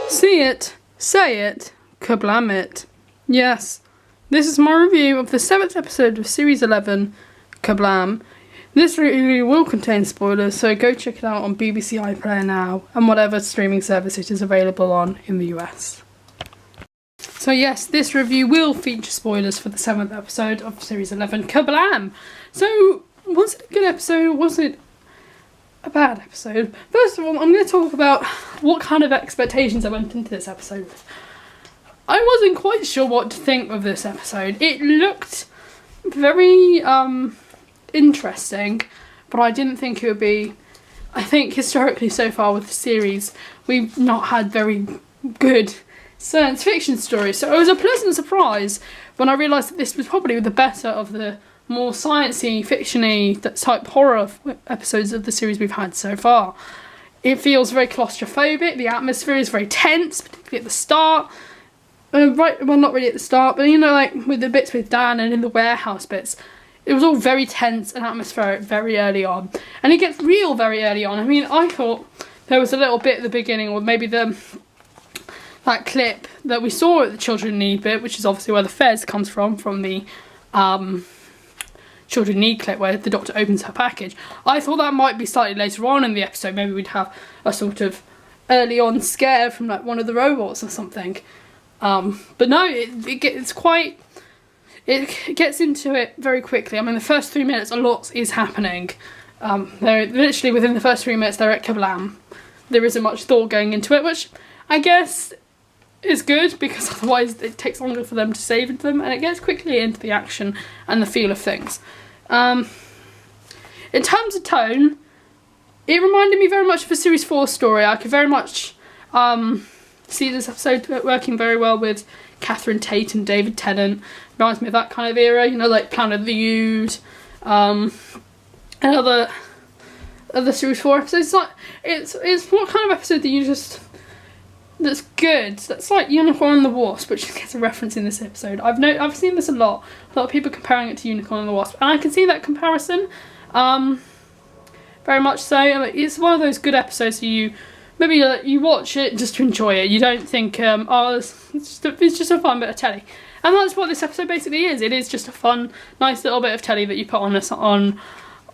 See it, say it, Kerblam it. Yes, this is my review of the 7th episode of Series 11, Kerblam. This review will contain spoilers, so go check it out on BBC iPlayer now, and whatever streaming service it is available on in the US. So yes, this review will feature spoilers for the 7th episode of Series 11, Kerblam. So, was it a good episode, or was it a bad episode? First of all, I'm going to talk about what kind of expectations I went into this episode with. I wasn't quite sure what to think of this episode. It looked very interesting, but I didn't think it would be. I think historically so far with the series, we've not had very good science fiction stories, so it was a pleasant surprise when I realised that this was probably the better of the more sciencey, fictiony type horror episodes of the series we've had so far. It feels very claustrophobic, the atmosphere is very tense, particularly at the start. Well, not really at the start, but you know, like with the bits with Dan and in the warehouse bits, it was all very tense and atmospheric very early on. And it gets real very early on. I mean, I thought there was a little bit at the beginning, or maybe that clip that we saw at the Children Need bit, which is obviously where the Fez comes from the Children Need clip where the Doctor opens her package. I thought that might be slightly later on in the episode. Maybe we'd have a sort of early on scare from like one of the robots or something. But no, it gets into it very quickly. I mean, the first 3 minutes, a lot is happening. They're literally within the first 3 minutes, they're at Kerblam. There isn't much thought going into it, which I guess is good, because otherwise it takes longer for them to save them, and it gets quickly into the action and the feel of things. In terms of tone, it reminded me very much of a Series 4 story. I could very much see this episode working very well with Catherine Tate and David Tennant. Reminds me of that kind of era, you know, like Planet of the Ood, and other Series 4 episodes. It's what kind of episode that you just, that's good. That's like Unicorn and the Wasp, which gets a reference in this episode. I've seen this a lot of people comparing it to Unicorn and the Wasp, and I can see that comparison, very much so. It's one of those good episodes that you watch it just to enjoy it. You don't think, oh, it's just a fun bit of telly. And that's what this episode basically is. It is just a fun, nice little bit of telly that you put on.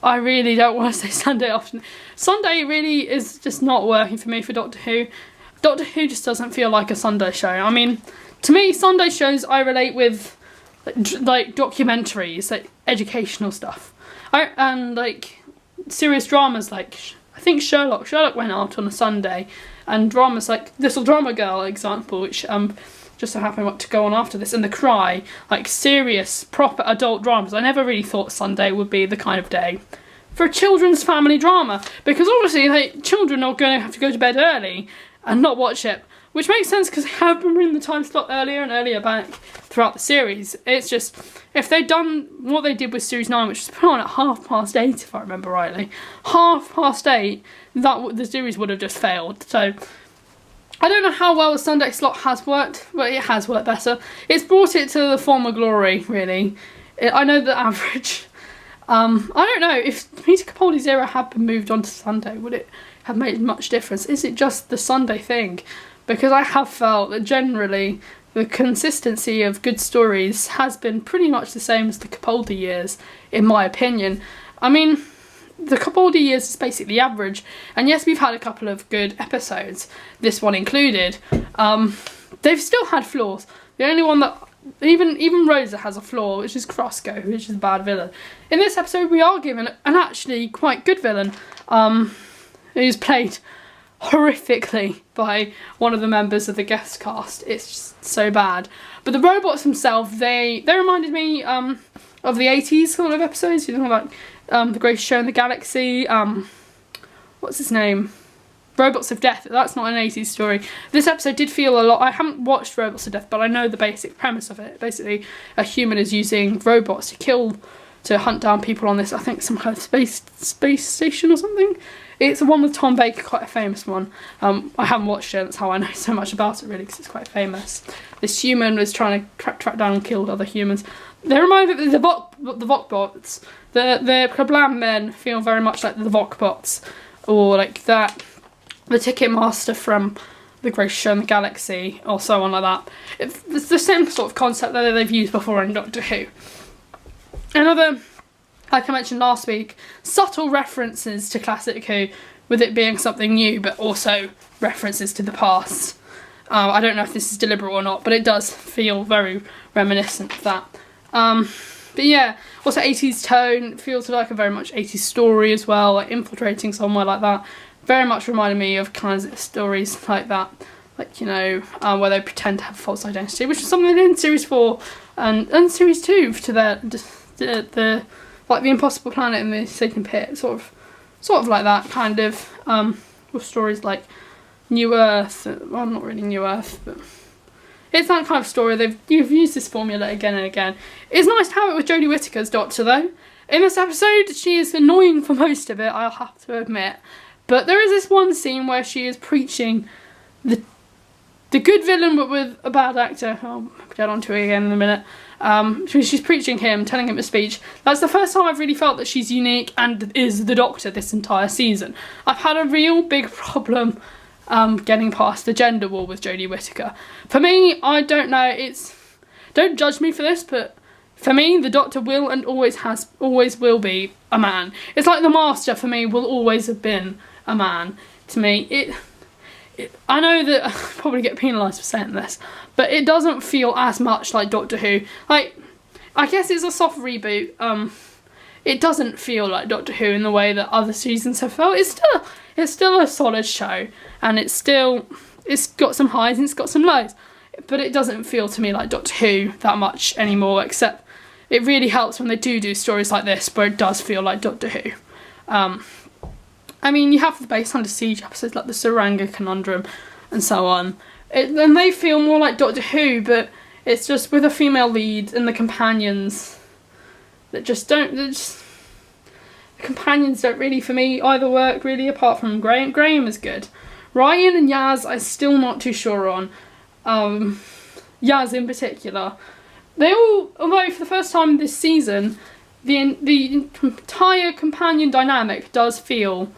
I really don't want to say Sunday afternoon. Sunday really is just not working for me for Doctor Who. Doctor Who just doesn't feel like a Sunday show. I mean, to me, Sunday shows I relate with like documentaries, like educational stuff. And like serious dramas, like I think Sherlock went out on a Sunday, and dramas like Little Drummer Girl example, which just so happened to go on after this, and The Cry, like serious proper adult dramas. I never really thought Sunday would be the kind of day for a children's family drama, because obviously like children are going to have to go to bed early and not watch it, which makes sense because they have been bringing the time slot earlier and earlier back throughout the series. It's just, if they'd done what they did with Series 9, which was put on at 8:30, if I remember rightly, 8:30, the series would have just failed. So I don't know how well the Sunday slot has worked, but it has worked better. It's brought it to the former glory, really. I know the average. I don't know, if Peter Capaldi's era had been moved on to Sunday, would it have made much difference? Is it just the Sunday thing? Because I have felt that generally the consistency of good stories has been pretty much the same as the Capaldi years, in my opinion. I mean, the Capaldi years is basically average, and yes, we've had a couple of good episodes, this one included. They've still had flaws. The only one that, even Rosa has a flaw, which is Crosco, which is a bad villain. In this episode, we are given an actually quite good villain, who's played horrifically by one of the members of the guest cast. It's just so bad. But the robots themselves, they reminded me of the 80s sort of episodes, you know, like The Greatest Show in the Galaxy, what's his name? Robots of Death. That's not an 80s story. This episode did feel a lot, I haven't watched Robots of Death, but I know the basic premise of it. Basically, a human is using robots to hunt down people on this, I think, some kind of space station or something. It's the one with Tom Baker, quite a famous one. I haven't watched it, that's how I know so much about it, really, because it's quite famous. This human was trying to track down and kill other humans. They remind me of the Vokbots. The Kerblam men feel very much like the Vokbots, or like that, the Ticketmaster from the greatest show in the galaxy, or so on like that. It's the same sort of concept that they've used before in Doctor Who. Another, like I mentioned last week, subtle references to classic Who, with it being something new, but also references to the past. I don't know if this is deliberate or not, but it does feel very reminiscent of that. But yeah, also 80s tone, feels like a very much 80s story as well, like infiltrating somewhere like that. Very much reminded me of kinds of stories like that, like, you know, where they pretend to have false identity, which is something they did in Series 4 and Series 2 to the like the Impossible Planet and the Satan Pit, sort of like that kind of, with stories like New Earth, well, not really New Earth, but it's that kind of story. You've used this formula again and again. It's nice to have it with Jodie Whittaker's Doctor though. In this episode, she is annoying for most of it, I'll have to admit. But there is this one scene where she is preaching the good villain but with a bad actor. I'll get onto it again in a minute. She's preaching him, telling him a speech. That's the first time I've really felt that she's unique and is the Doctor this entire season. I've had a real big problem getting past the gender war with Jodie Whittaker. For me, I don't know, don't judge me for this, but for me, the Doctor will and always will be a man. It's like the Master for me will always have been a man. To me, I know that I probably get penalised for saying this, but it doesn't feel as much like Doctor Who. Like, I guess it's a soft reboot. It doesn't feel like Doctor Who in the way that other seasons have felt. It's still a solid show, and it's got some highs and it's got some lows, but it doesn't feel to me like Doctor Who that much anymore, except it really helps when they do stories like this where it does feel like Doctor Who. I mean, you have the Base Under Siege episodes like the Saranga Conundrum and so on, and they feel more like Doctor Who, but it's just with a female lead and the companions that the companions don't really, for me, either work really, apart from Graham. Graham is good. Ryan and Yaz, I'm still not too sure on. Yaz in particular. Although for the first time this season, the entire companion dynamic does feel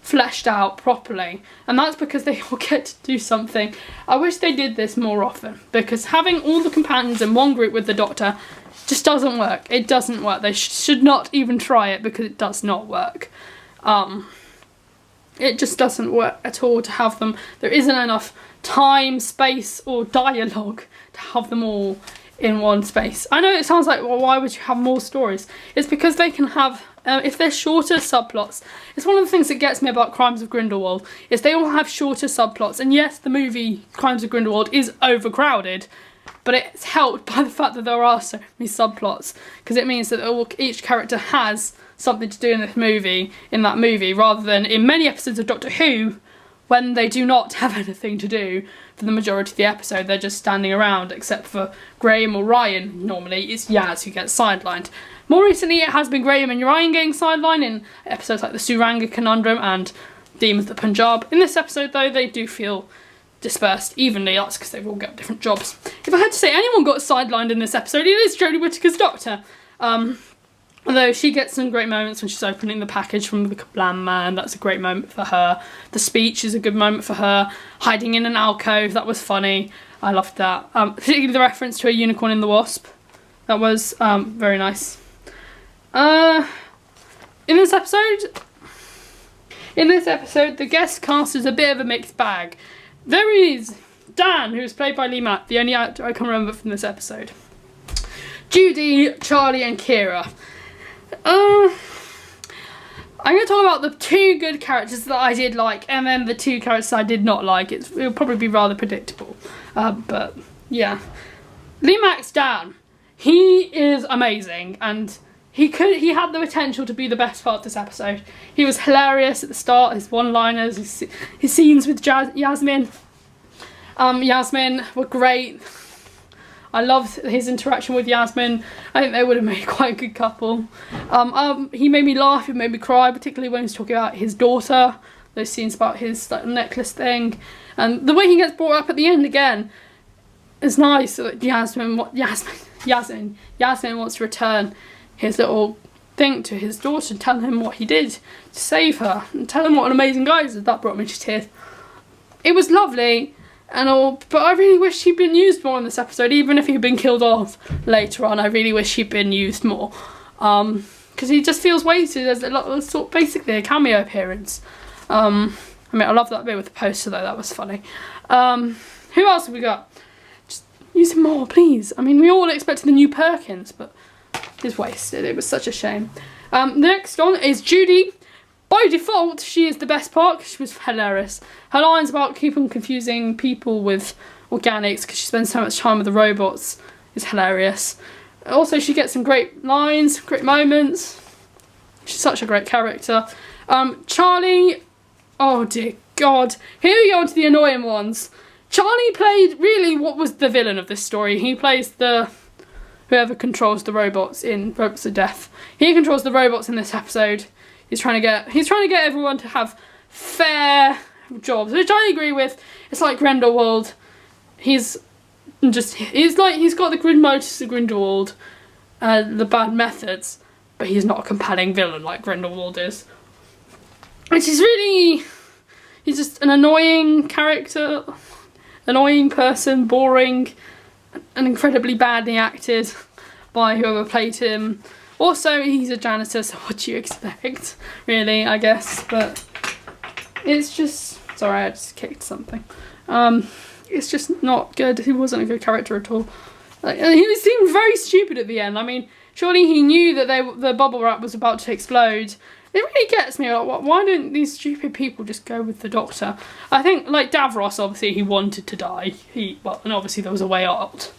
fleshed out properly, and that's because they all get to do something. I wish they did this more often, because having all the companions in one group with the Doctor just doesn't work. It doesn't work. They should not even try it, because it does not work. It just doesn't work at all to have them. There isn't enough time, space or dialogue to have them all in one space. I know it sounds like, well, why would you have more stories? It's because they can have, if they're shorter subplots, it's one of the things that gets me about Crimes of Grindelwald, is they all have shorter subplots, and yes, the movie Crimes of Grindelwald is overcrowded, but it's helped by the fact that there are so many subplots, because it means that each character has something to do in that movie, rather than in many episodes of Doctor Who, when they do not have anything to do for the majority of the episode. They're just standing around, except for Graham or Ryan. Normally it's Yaz who gets sidelined. More recently it has been Graham and Ryan getting sidelined in episodes like the Suranga Conundrum and Demons of the Punjab. In this episode though, they do feel dispersed evenly. That's because they've all got different jobs. If I had to say anyone got sidelined in this episode, it is Jodie Whittaker's Doctor. Although she gets some great moments when she's opening the package from the Kerblam man. That's a great moment for her. The speech is a good moment for her. Hiding in an alcove, that was funny. I loved that. Particularly the reference to a unicorn in the wasp. That was very nice. In this episode, the guest cast is a bit of a mixed bag. There is Dan, who's played by Lee Mack, the only actor I can remember from this episode. Judy, Charlie and Kira. I'm going to talk about the two good characters that I did like, and then the two characters I did not like. It'll probably be rather predictable, but yeah. Lee Mack's Dan, he is amazing, and he had the potential to be the best part of this episode. He was hilarious at the start, his one-liners, his scenes with Yasmin. Yasmin were great. I loved his interaction with Yasmin. I think they would have made quite a good couple. He made me laugh, he made me cry, particularly when he was talking about his daughter. Those scenes about his necklace thing. And the way he gets brought up at the end again is nice. Yasmin wants to return his little thing to his daughter and tell him what he did to save her. And tell him what an amazing guy he is. That brought me to tears. It was lovely. and all, but I really wish he'd been used more in this episode, even if he'd been killed off later on. I really wish he'd been used more, because he just feels wasted as sort of basically a cameo appearance. I mean, I love that bit with the poster though, that was funny. Who else have we got? Just use him more, please. I mean, we all expected the new Perkins, but he's wasted. It was such a shame. Next on is Judy. By default, she is the best part because she was hilarious. Her lines about keep on confusing people with organics because she spends so much time with the robots is hilarious. Also, she gets some great lines, great moments. She's such a great character. Charlie, oh dear God. Here we go on to the annoying ones. Charlie played really what was the villain of this story. He plays the whoever controls the robots in Robots of Death. He controls the robots in this episode. He's trying to get everyone to have fair jobs, which I agree with. It's like Grindelwald. He's got the good motives of Grindelwald, the bad methods, but he's not a compelling villain like Grindelwald is. Which is really, he's just an annoying character, annoying person, boring, and incredibly badly acted by whoever played him. Also, he's a janitor, so what do you expect, really, I guess, but it's just, sorry, I just kicked something. It's just not good. He wasn't a good character at all. Like, he seemed very stupid at the end. I mean, surely he knew that the bubble wrap was about to explode. It really gets me, like, why don't these stupid people just go with the Doctor? I think, like Davros, obviously, he wanted to die. And obviously there was a way out.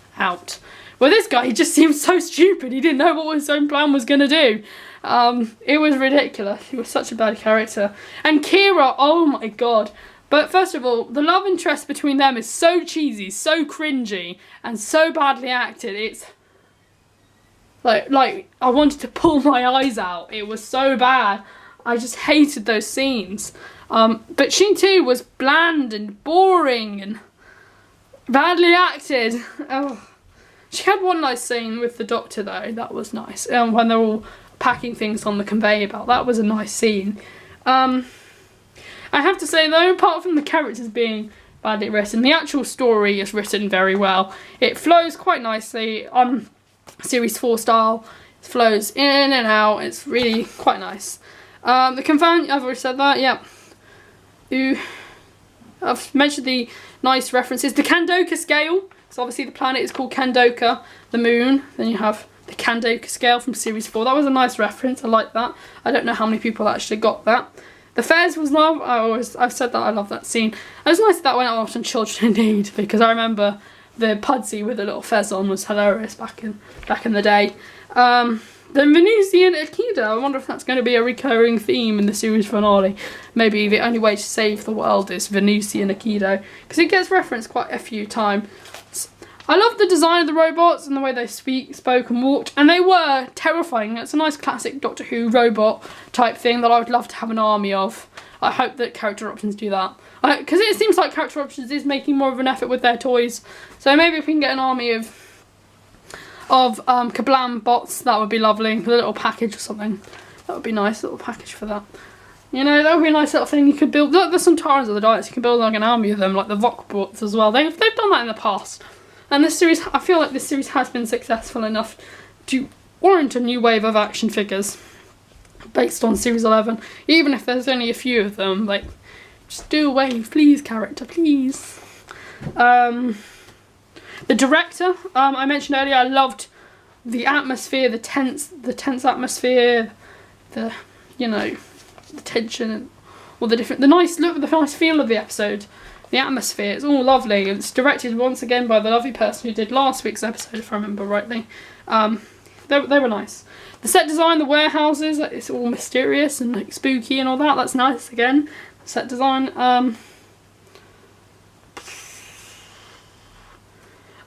Well, this guy, he just seemed so stupid. He didn't know what his own plan was going to do. It was ridiculous. He was such a bad character. And Kira, oh my God. But first of all, the love interest between them is so cheesy, so cringy, and so badly acted. It's like I wanted to pull my eyes out. It was so bad. I just hated those scenes. But she too was bland and boring and badly acted. Oh. She had one nice scene with the Doctor though, that was nice. When they're all packing things on the conveyor belt, that was a nice scene. I have to say though, apart from the characters being badly written, the actual story is written very well. It flows quite nicely on Series 4 style. It flows in and out, it's really quite nice. The companion, I've already said that, yeah. Ooh. I've mentioned the nice references. The Kandoka scale. So obviously the planet is called Kandoka, the moon. Then you have the Kandoka scale from Series 4. That was a nice reference. I like that. I don't know how many people actually got that. The Fez was love. I've said that I love that scene. It was nice that went out on Children in Need because I remember the Pudsey with the little fez on was hilarious back in the day. The Venusian Akida. I wonder if that's going to be a recurring theme in the series finale. Maybe the only way to save the world is Venusian Aikido because it gets referenced quite a few times. I love the design of the robots and the way they spoke and walked, and they were terrifying. It's a nice classic Doctor Who robot type thing that I would love to have an army of. I hope that Character Options do that. Because it seems like Character Options is making more of an effort with their toys. So maybe if we can get an army of Kerblam bots, that would be lovely. A little package or something. That would be nice, a little package for that. You know, that would be a nice little thing you could build. Look, there's some Tyrants of the Daleks. You can build like an army of them, like the Vok bots as well. They've done that in the past. And this series, I feel like this series has been successful enough to warrant a new wave of action figures based on Series 11. Even if there's only a few of them, like, just do a wave, please, character, please. The director, I mentioned earlier, I loved the atmosphere, the tense atmosphere, the tension, and all the nice look, the nice feel of the episode. The atmosphere, it's all lovely. It's directed once again by the lovely person who did last week's episode, if I remember rightly. They were nice. The set design, the warehouses, it's all mysterious and like spooky and all that. That's nice again. The set design. I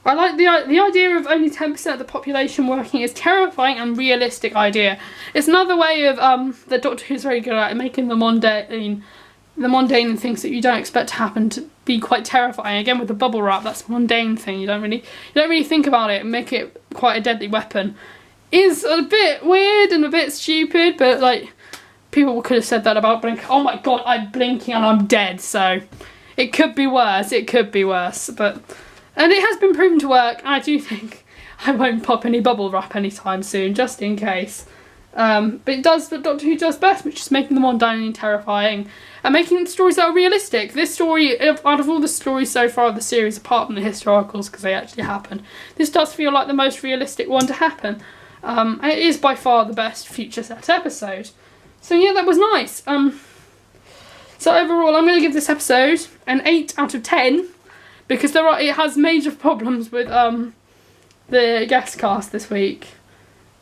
like the idea of only 10% of the population working is terrifying and realistic idea. It's another way of the Doctor Who's very good at making the mundane things that you don't expect to happen to be quite terrifying. Again with the bubble wrap, that's a mundane thing. You don't really think about it and make it quite a deadly weapon. Is a bit weird and a bit stupid, but like people could have said that about Blink. Oh my god, I'm blinking and I'm dead. So it could be worse. It could be worse, and it has been proven to work. I do think I won't pop any bubble wrap anytime soon, just in case. But it does what Doctor Who does best, which is making them mundane and terrifying, and making stories that are realistic. This story, out of all the stories so far of the series, apart from the historicals, because they actually happened, this does feel like the most realistic one to happen. And it is by far the best future set episode. So yeah, that was nice. So overall, I'm going to give this episode an 8 out of 10, because it has major problems with the guest cast this week,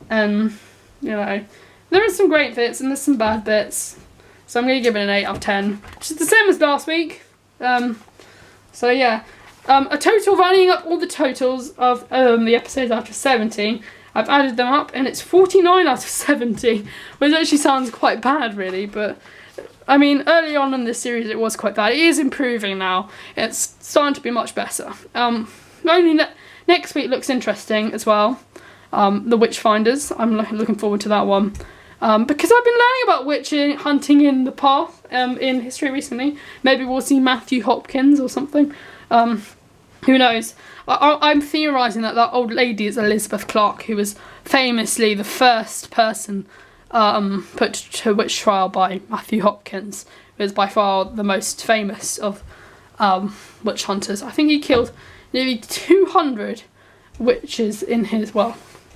and you know, there are some great bits and there's some bad bits, so I'm going to give it an 8 out of 10, which is the same as last week. So yeah, a total, valuing up all the totals of the episodes out of 70, I've added them up, and it's 49 out of 70, which actually sounds quite bad really, but I mean, early on in this series it was quite bad. It is improving now. It's starting to be much better. Next week looks interesting as well. The Witchfinders. I'm looking forward to that one. Because I've been learning about witch hunting in the past, in history recently. Maybe we'll see Matthew Hopkins or something. Who knows? I'm theorising that old lady is Elizabeth Clark, who was famously the first person put to witch trial by Matthew Hopkins, who is by far the most famous of witch hunters. I think he killed nearly 200 witches in his,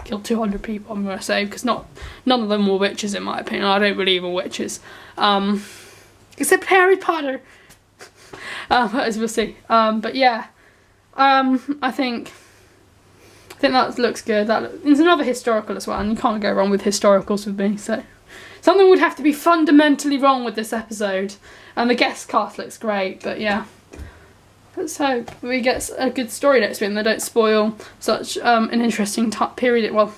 killed 200 people, I'm going to say, because none of them were witches in my opinion. I don't believe in witches. Except Harry Potter. As we'll see. But yeah, I think that looks good. There's another historical as well, and you can't go wrong with historicals with me, so something would have to be fundamentally wrong with this episode. And the guest cast looks great, but yeah. Let's hope we get a good story next week and they don't spoil such an interesting period. Well,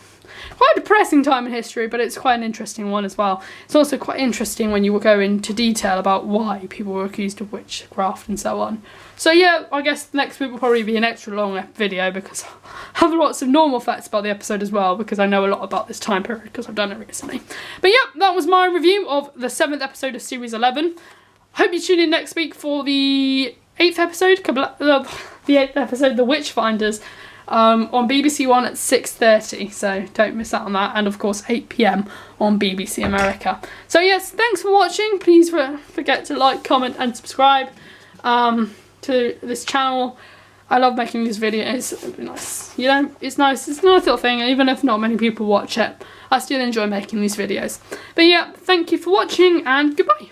quite a depressing time in history, but it's quite an interesting one as well. It's also quite interesting when you go into detail about why people were accused of witchcraft and so on. So yeah, I guess next week will probably be an extra long video, because I have lots of normal facts about the episode as well, because I know a lot about this time period because I've done it recently. But yeah, that was my review of the 7th episode of Series 11. Hope you tune in next week for the 8th episode, the 8th episode, The Witchfinders, on BBC One at 6:30, so don't miss out on that, and of course 8 PM on BBC America. So yes, thanks for watching. Please forget to like, comment and subscribe to this channel. I love making these videos. It'd be nice, you know, it's nice, it's a nice little thing, and even if not many people watch it, I still enjoy making these videos. But yeah, thank you for watching and goodbye.